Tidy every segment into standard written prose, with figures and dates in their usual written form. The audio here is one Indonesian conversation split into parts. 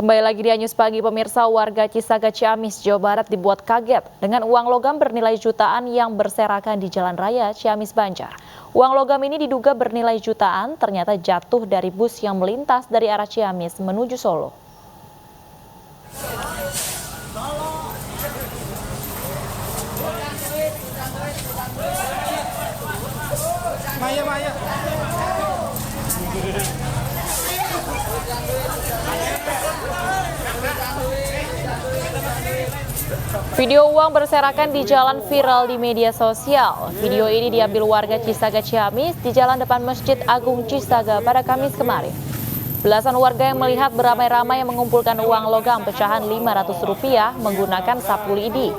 Kembali lagi di Anyus Pagi, pemirsa. Warga Cisaga, Ciamis, Jawa Barat dibuat kaget dengan uang logam bernilai jutaan yang berserakan di Jalan Raya Ciamis Banjar. Uang logam ini diduga bernilai jutaan, ternyata jatuh dari bus yang melintas dari arah Ciamis menuju Solo. Video uang berserakan di jalan viral di media sosial. Video ini diambil warga Cisaga, Ciamis di jalan depan Masjid Agung Cisaga pada Kamis kemarin. Belasan warga yang melihat beramai-ramai mengumpulkan uang logam pecahan Rp500 menggunakan sapu lidi.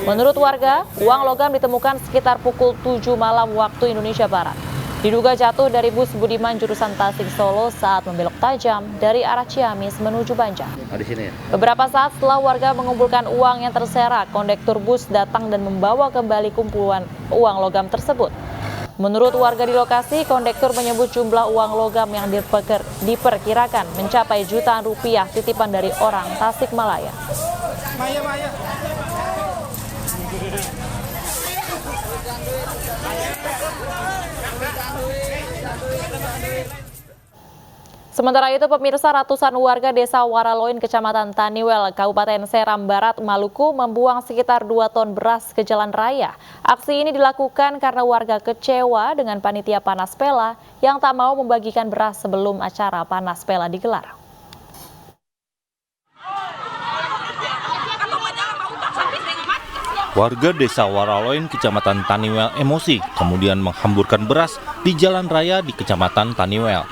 Menurut warga, uang logam ditemukan sekitar pukul 7 malam waktu Indonesia Barat. Diduga jatuh dari bus Budiman jurusan Tasik Solo saat membelok tajam dari arah Ciamis menuju Banjar. Beberapa saat setelah warga mengumpulkan uang yang terserak, kondektur bus datang dan membawa kembali kumpulan uang logam tersebut. Menurut warga di lokasi, kondektur menyebut jumlah uang logam yang diperkirakan mencapai jutaan rupiah titipan dari orang Tasikmalaya. Sementara itu, pemirsa, ratusan warga desa Waraloin, Kecamatan Taniwel, Kabupaten Seram Barat, Maluku membuang sekitar 2 ton beras ke jalan raya. Aksi ini dilakukan karena warga kecewa dengan panitia Panas Pela yang tak mau membagikan beras sebelum acara Panas Pela digelar. Warga desa Waraloin, Kecamatan Taniwel emosi, kemudian menghamburkan beras di jalan raya di Kecamatan Taniwel.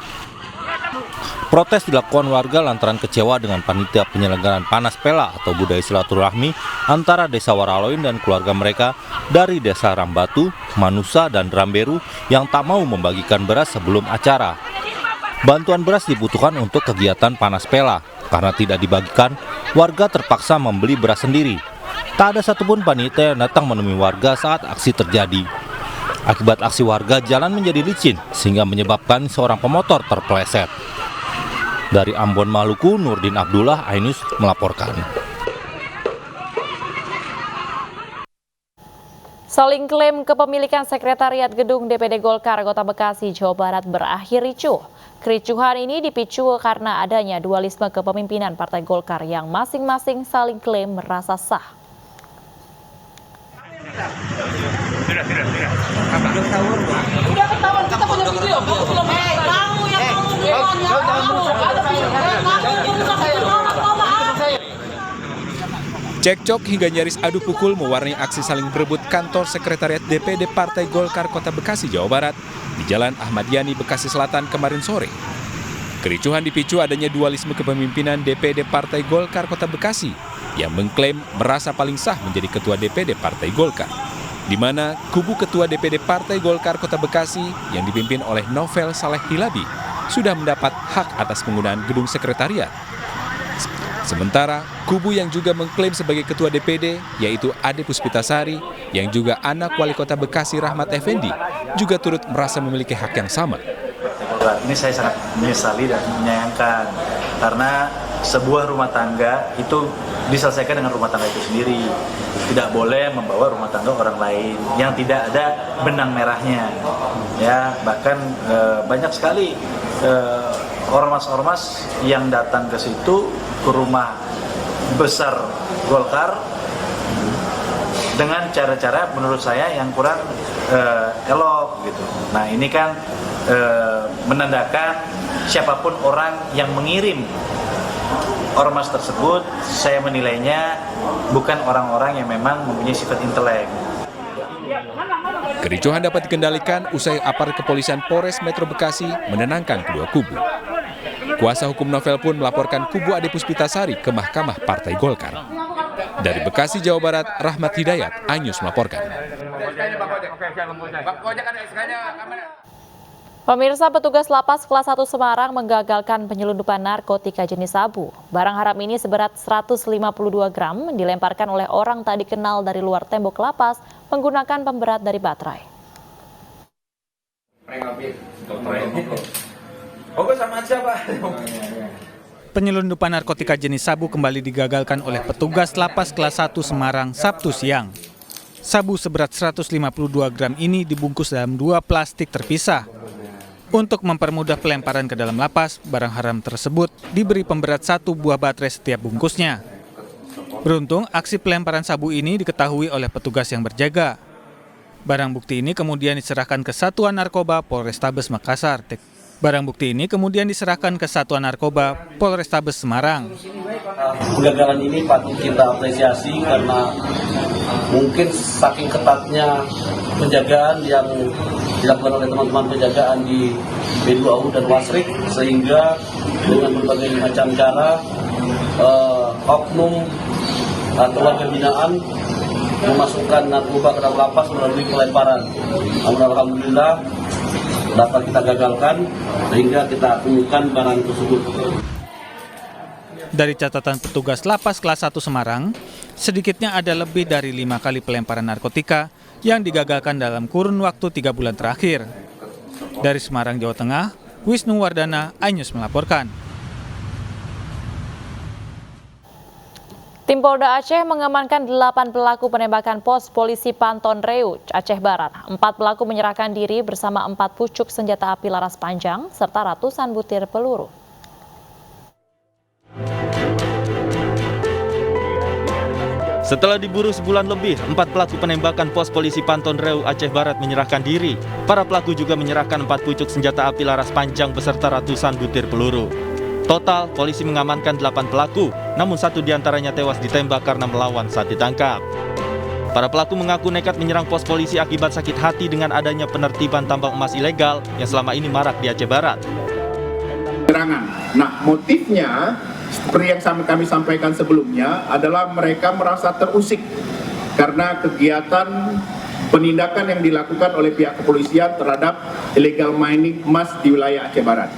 Protes dilakukan warga lantaran kecewa dengan panitia penyelenggaraan Panas Pela atau budaya silaturahmi antara desa Waraloin dan keluarga mereka dari desa Rambatu, Manusa, dan Ramberu yang tak mau membagikan beras sebelum acara. Bantuan beras dibutuhkan untuk kegiatan Panas Pela. Karena tidak dibagikan, warga terpaksa membeli beras sendiri. Tak ada satupun panitia yang datang menemui warga saat aksi terjadi. Akibat aksi warga, jalan menjadi licin sehingga menyebabkan seorang pemotor terpeleset. Dari Ambon, Maluku, Nurdin Abdullah, Ainus melaporkan. Saling klaim kepemilikan sekretariat gedung DPD Golkar Kota Bekasi, Jawa Barat berakhir ricuh. Kericuhan ini dipicu karena adanya dualisme kepemimpinan Partai Golkar yang masing-masing saling klaim merasa sah. Udah ketahuan, kita punya video. Kamu belum kamu yang mau dewannya. Cekcok hingga nyaris adu pukul mewarnai aksi saling berebut kantor sekretariat DPD Partai Golkar Kota Bekasi, Jawa Barat di Jalan Ahmad Yani, Bekasi Selatan kemarin sore. Kericuhan dipicu adanya dualisme kepemimpinan DPD Partai Golkar Kota Bekasi yang mengklaim merasa paling sah menjadi ketua DPD Partai Golkar, di mana kubu ketua DPD Partai Golkar Kota Bekasi yang dipimpin oleh Novel Saleh Hilabi sudah mendapat hak atas penggunaan gedung sekretariat. Sementara kubu yang juga mengklaim sebagai ketua DPD, yaitu Ade Puspitasari, yang juga anak wali kota Bekasi Rahmat Effendi, juga turut merasa memiliki hak yang sama. Ini saya sangat menyesali dan menyayangkan, karena sebuah rumah tangga itu diselesaikan dengan rumah tangga itu sendiri. Tidak boleh membawa rumah tangga orang lain yang tidak ada benang merahnya. Ya, bahkan banyak sekali ormas-ormas yang datang ke situ, ke rumah besar Golkar dengan cara-cara menurut saya yang kurang elok gitu. Nah, ini kan menandakan siapapun orang yang mengirim ormas tersebut, saya menilainya bukan orang-orang yang memang mempunyai sifat intelek. Kericuhan dapat dikendalikan usai aparat kepolisian Polres Metro Bekasi menenangkan kedua kubu. Kuasa hukum Novel pun melaporkan kubu Ade Puspitasari ke Mahkamah Partai Golkar. Dari Bekasi, Jawa Barat, Rahmat Hidayat, Anyus melaporkan. Pemirsa, petugas lapas kelas 1 Semarang menggagalkan penyelundupan narkotika jenis sabu. Barang haram ini seberat 152 gram dilemparkan oleh orang tak dikenal dari luar tembok lapas menggunakan pemberat dari baterai. Oh, sama aja, Pak. Penyelundupan narkotika jenis sabu kembali digagalkan oleh petugas Lapas Kelas 1 Semarang Sabtu siang. Sabu seberat 152 gram ini dibungkus dalam 2 plastik terpisah. Untuk mempermudah pelemparan ke dalam lapas, barang haram tersebut diberi pemberat 1 buah baterai setiap bungkusnya. Beruntung, aksi pelemparan sabu ini diketahui oleh petugas yang berjaga. Barang bukti ini kemudian diserahkan ke Satuan Narkoba Polrestabes Makassar. Barang bukti ini kemudian diserahkan ke Satuan Narkoba Polrestabes Semarang. Kegagalan ini patut kita apresiasi karena mungkin saking ketatnya penjagaan yang dilakukan oleh teman-teman penjagaan di B2AU dan Wasrik, sehingga dengan berbagai macam cara oknum atau warga binaan memasukkan narkoba ke dalam lapas melalui pelemparan. Namun alhamdulillah dapat kita gagalkan sehingga kita temukan barang tersebut. Dari catatan petugas Lapas Kelas 1 Semarang, sedikitnya ada lebih dari 5 kali pelemparan narkotika yang digagalkan dalam kurun waktu 3 bulan terakhir. Dari Semarang, Jawa Tengah, Wisnu Wardana, iNews melaporkan. Tim Polda Aceh mengamankan 8 pelaku penembakan pos polisi Panton Reu, Aceh Barat. 4 pelaku menyerahkan diri bersama 4 pucuk senjata api laras panjang serta ratusan butir peluru. Setelah diburu sebulan lebih, 4 pelaku penembakan pos polisi Panton Reu, Aceh Barat menyerahkan diri. Para pelaku juga menyerahkan 4 pucuk senjata api laras panjang beserta ratusan butir peluru. Total, polisi mengamankan 8 pelaku, namun 1 diantaranya tewas ditembak karena melawan saat ditangkap. Para pelaku mengaku nekat menyerang pos polisi akibat sakit hati dengan adanya penertiban tambang emas ilegal yang selama ini marak di Aceh Barat. Nah, motifnya seperti yang kami sampaikan sebelumnya adalah mereka merasa terusik karena kegiatan penindakan yang dilakukan oleh pihak kepolisian terhadap illegal mining emas di wilayah Aceh Barat.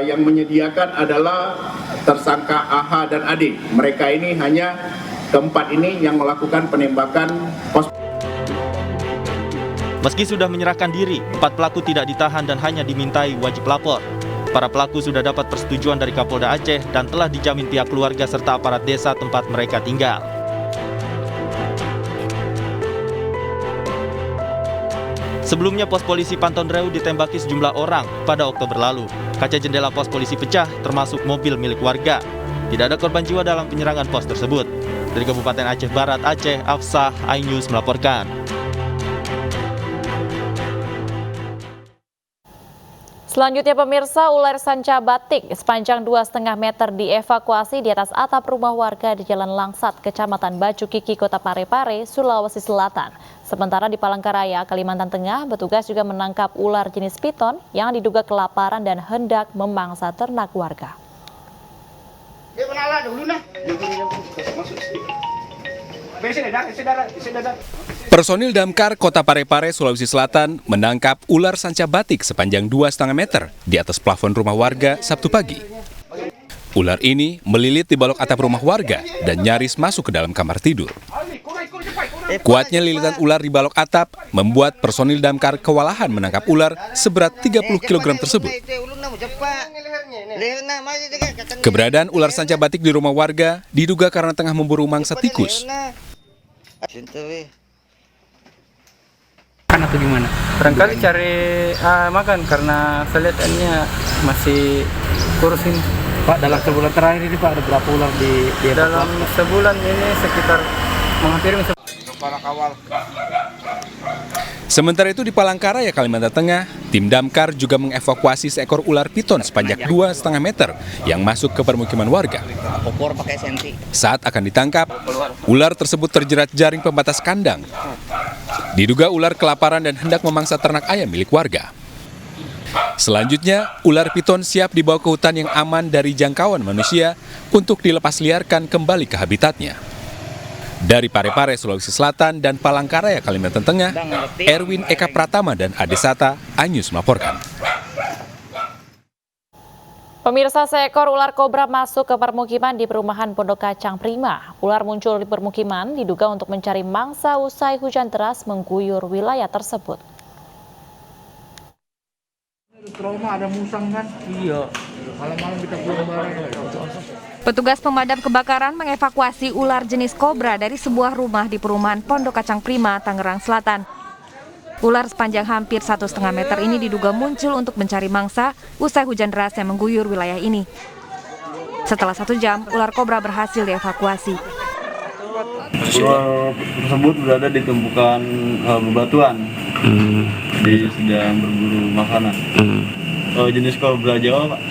Yang menyediakan adalah tersangka AH dan AD. Mereka ini hanya keempat ini yang melakukan penembakan pos. Meski sudah menyerahkan diri, 4 pelaku tidak ditahan dan hanya dimintai wajib lapor. Para pelaku sudah dapat persetujuan dari Kapolda Aceh dan telah dijamin pihak keluarga serta aparat desa tempat mereka tinggal. Sebelumnya pos polisi Panton Reu ditembaki sejumlah orang pada Oktober lalu. Kaca jendela pos polisi pecah termasuk mobil milik warga. Tidak ada korban jiwa dalam penyerangan pos tersebut. Dari Kabupaten Aceh Barat, Aceh, Afsah, iNews melaporkan. Selanjutnya pemirsa, ular sanca batik sepanjang 2,5 meter dievakuasi di atas atap rumah warga di Jalan Langsat, Kecamatan Baju Kiki, Kota Parepare, Sulawesi Selatan. Sementara di Palangkaraya, Kalimantan Tengah, petugas juga menangkap ular jenis piton yang diduga kelaparan dan hendak memangsa ternak warga. Personil Damkar Kota Parepare, Sulawesi Selatan menangkap ular sanca batik sepanjang 2,5 meter di atas plafon rumah warga Sabtu pagi. Ular ini melilit di balok atap rumah warga dan nyaris masuk ke dalam kamar tidur. Kuatnya lilitan ular di balok atap membuat personil Damkar kewalahan menangkap ular seberat 30 kg tersebut. Keberadaan ular sanca batik di rumah warga diduga karena tengah memburu mangsa tikus. Atau gimana? Barangkali cari makan karena kelihatannya masih kurus ini. Pak, dalam sebulan terakhir ini Pak ada berapa ular di dalam sebulan ini sekitar menghampiri Sementara itu di Palangkaraya, Kalimantan Tengah, tim Damkar juga mengevakuasi seekor ular piton sepanjang 2,5 meter yang masuk ke permukiman warga. Saat akan ditangkap, ular tersebut terjerat jaring pembatas kandang. Diduga ular kelaparan dan hendak memangsa ternak ayam milik warga. Selanjutnya, ular piton siap dibawa ke hutan yang aman dari jangkauan manusia untuk dilepas liarkan kembali ke habitatnya. Dari Parepare, Sulawesi Selatan dan Palangkaraya, Kalimantan Tengah, Erwin Eka Pratama dan Adesata, iNews melaporkan. Pemirsa, seekor ular kobra masuk ke permukiman di perumahan Pondok Kacang Prima. Ular muncul di permukiman diduga untuk mencari mangsa usai hujan deras mengguyur wilayah tersebut. trauma, ada musang kan? Iya. Petugas pemadam kebakaran mengevakuasi ular jenis kobra dari sebuah rumah di perumahan Pondok Kacang Prima, Tangerang Selatan. Ular sepanjang hampir 1,5 meter ini diduga muncul untuk mencari mangsa usai hujan deras yang mengguyur wilayah ini. Setelah 1 jam, ular kobra berhasil dievakuasi. Ular tersebut berada di tumpukan bebatuan. Dia sedang berburu makanan. Jenis kobra Jawa, Pak.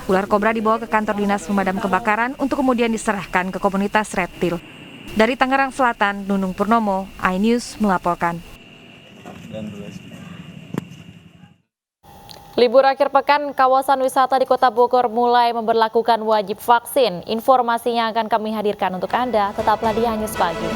Ular kobra dibawa ke kantor dinas pemadam kebakaran untuk kemudian diserahkan ke komunitas reptil. Dari Tangerang Selatan, Nunung Purnomo, iNews melaporkan. Libur akhir pekan, kawasan wisata di Kota Bogor mulai memberlakukan wajib vaksin. Informasinya akan kami hadirkan untuk Anda. Tetaplah di iNews Pagi.